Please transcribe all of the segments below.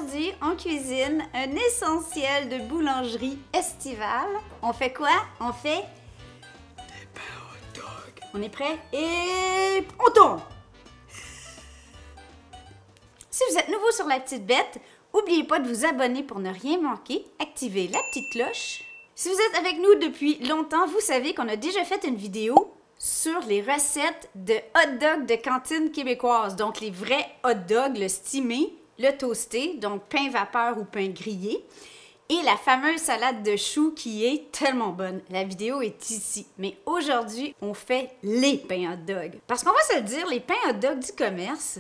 Aujourd'hui, on cuisine un essentiel de boulangerie estivale. On fait quoi? On fait des pains hot dog. On est prêt? Et on tourne! Si vous êtes nouveau sur La Petite Bête, n'oubliez pas de vous abonner pour ne rien manquer. Activez la petite cloche. Si vous êtes avec nous depuis longtemps, vous savez qu'on a déjà fait une vidéo sur les recettes de hot dog de cantine québécoise. Donc, les vrais hot dogs, le steamé, le toasté, donc pain vapeur ou pain grillé. Et la fameuse salade de choux qui est tellement bonne. La vidéo est ici. Mais aujourd'hui, on fait les pains hot dog. Parce qu'on va se le dire, les pains hot dog du commerce,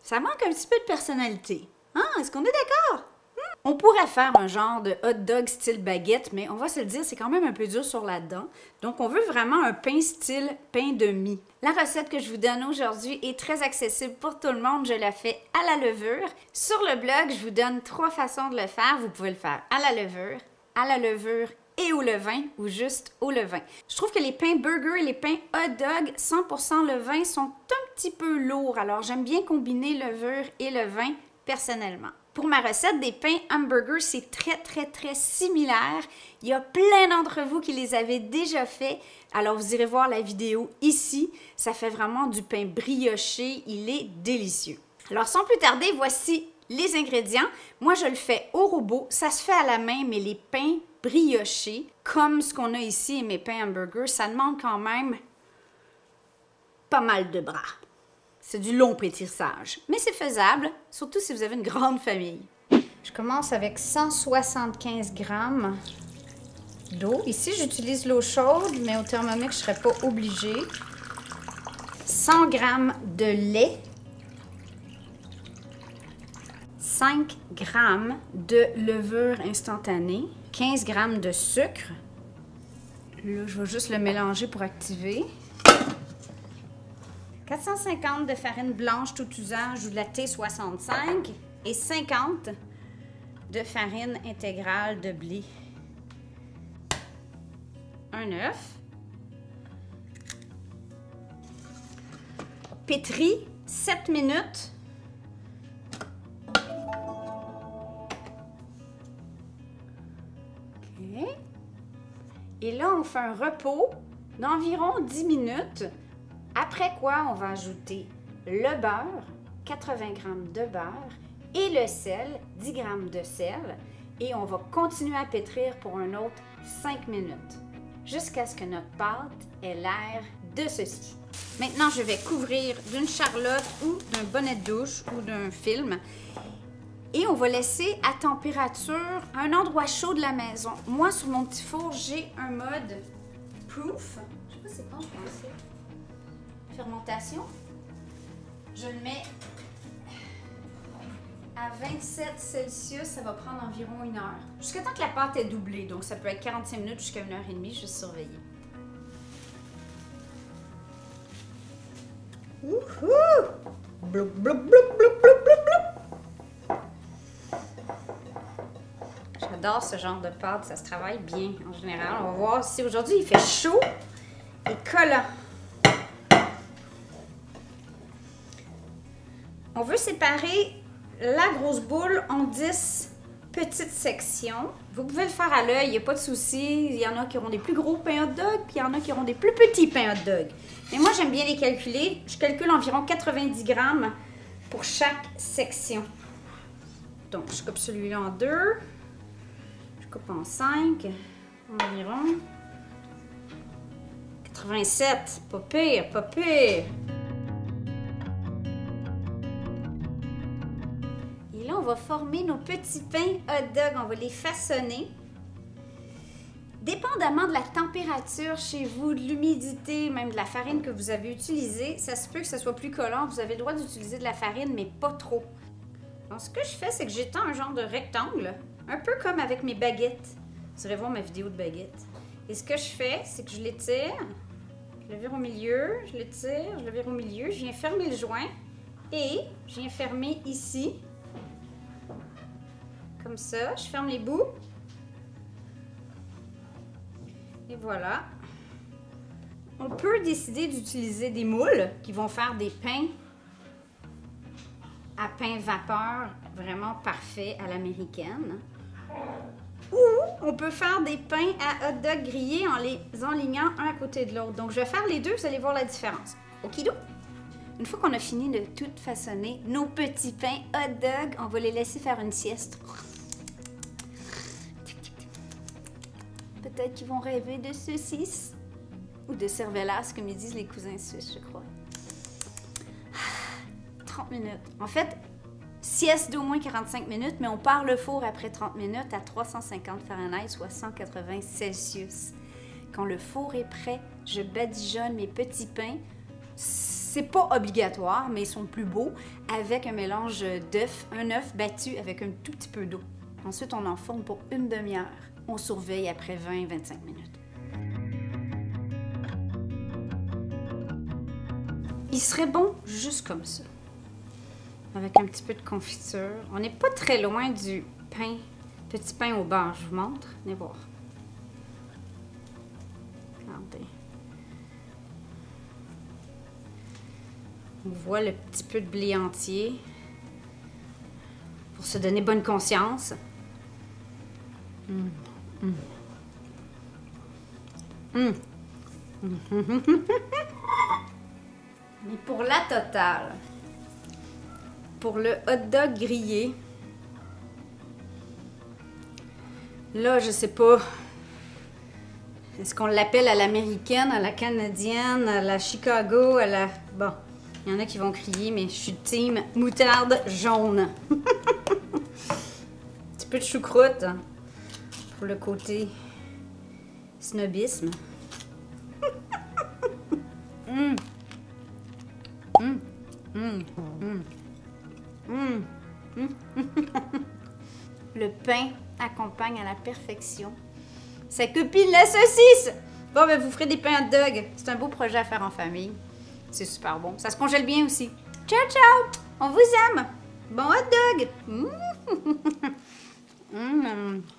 ça manque un petit peu de personnalité. Hein? Est-ce qu'on est d'accord? On pourrait faire un genre de hot dog style baguette, mais on va se le dire, c'est quand même un peu dur sur la dent. Donc, on veut vraiment un pain style pain de mie. La recette que je vous donne aujourd'hui est très accessible pour tout le monde. Je la fais à la levure. Sur le blog, je vous donne 3 façons de le faire. Vous pouvez le faire à la levure et au levain ou juste au levain. Je trouve que les pains burger et les pains hot dog 100% levain sont un petit peu lourds. Alors, j'aime bien combiner levure et levain personnellement. Pour ma recette des pains hamburger, c'est très similaire. Il y a plein d'entre vous qui les avez déjà fait. Alors, vous irez voir la vidéo ici. Ça fait vraiment du pain brioché. Il est délicieux. Alors, sans plus tarder, voici les ingrédients. Moi, je le fais au robot. Ça se fait à la main, mais les pains briochés, comme ce qu'on a ici et mes pains hamburger, ça demande quand même pas mal de bras. C'est du long pétissage, mais c'est faisable, surtout si vous avez une grande famille. Je commence avec 175 g d'eau. Ici, j'utilise l'eau chaude, mais au thermomètre, je ne serais pas obligée. 100 g de lait. 5 g de levure instantanée. 15 g de sucre. Là, je vais juste le mélanger pour activer. 450 de farine blanche tout usage ou de la T65 et 50 de farine intégrale de blé. Un œuf. Pétri 7 minutes. OK. Et là, on fait un repos d'environ 10 minutes. Après quoi, on va ajouter le beurre, 80 g de beurre, et le sel, 10 g de sel, et on va continuer à pétrir pour un autre 5 minutes, jusqu'à ce que notre pâte ait l'air de ceci. Maintenant, je vais couvrir d'une charlotte ou d'un bonnet de douche ou d'un film, et on va laisser à température à un endroit chaud de la maison. Moi, sur mon petit four, j'ai un mode proof. Je sais pas c'est quoi en français. Fermentation. Je le mets à 27 Celsius, ça va prendre environ 1 heure. Jusqu'à temps que la pâte est doublée, donc ça peut être 45 minutes jusqu'à 1h30, juste surveiller. Wouhou! Bloup, bloup, bloup, bloup, bloup, bloup, bloup. J'adore ce genre de pâte, ça se travaille bien en général. On va voir si aujourd'hui il fait chaud et collant. On veut séparer la grosse boule en 10 petites sections. Vous pouvez le faire à l'œil, il n'y a pas de souci. Il y en a qui auront des plus gros pains hot dog, puis il y en a qui auront des plus petits pains hot dog. Mais moi, j'aime bien les calculer. Je calcule environ 90 g pour chaque section. Donc, je coupe celui-là en 2. Je coupe en 5 environ. 87, pas pire, pas pire. Là, on va former nos petits pains hot dog. On va les façonner. Dépendamment de la température chez vous, de l'humidité, même de la farine que vous avez utilisée, ça se peut que ça soit plus collant. Vous avez le droit d'utiliser de la farine, mais pas trop. Donc, ce que je fais, c'est que j'étends un genre de rectangle, un peu comme avec mes baguettes. Vous irez voir ma vidéo de baguettes. Et ce que je fais, c'est que je l'étire, je le vire au milieu, je l'étire, je le vire au milieu, je viens fermer le joint et je viens fermer ici. Comme ça, je ferme les bouts. Et voilà. On peut décider d'utiliser des moules qui vont faire des pains à pain vapeur, vraiment parfait à l'américaine. Ou on peut faire des pains à hot dog grillés en les enlignant un à côté de l'autre. Donc, je vais faire les deux, vous allez voir la différence. Okido? Une fois qu'on a fini de tout façonner nos petits pains hot dog, on va les laisser faire une sieste. Peut-être qu'ils vont rêver de saucisses ou de cervelas, comme ils disent les cousins suisses, je crois. 30 minutes. En fait, sieste d'au moins 45 minutes, mais on part le four après 30 minutes à 350 Fahrenheit, soit 180 Celsius. Quand le four est prêt, je badigeonne mes petits pains. C'est pas obligatoire, mais ils sont plus beaux, avec un mélange d'œufs, un œuf battu avec un tout petit peu d'eau. Ensuite, on enfourne pour une demi-heure. On surveille après 20-25 minutes. Il serait bon juste comme ça. Avec un petit peu de confiture. On n'est pas très loin du pain, petit pain au beurre. Je vous montre. Venez voir. Regardez. On voit le petit peu de blé entier pour se donner bonne conscience. Mais pour la totale, pour le hot dog grillé, là, je sais pas, est-ce qu'on l'appelle à l'américaine, à la canadienne, à la Chicago, à la... Bon, il y en a qui vont crier, mais je suis team moutarde jaune. Un petit peu de choucroute hein, pour le côté snobisme. Le pain accompagne à la perfection. Ça copie la saucisse! Bon, ben vous ferez des pains hot dog. C'est un beau projet à faire en famille. C'est super bon. Ça se congèle bien aussi. Ciao, ciao! On vous aime! Bon hot dog!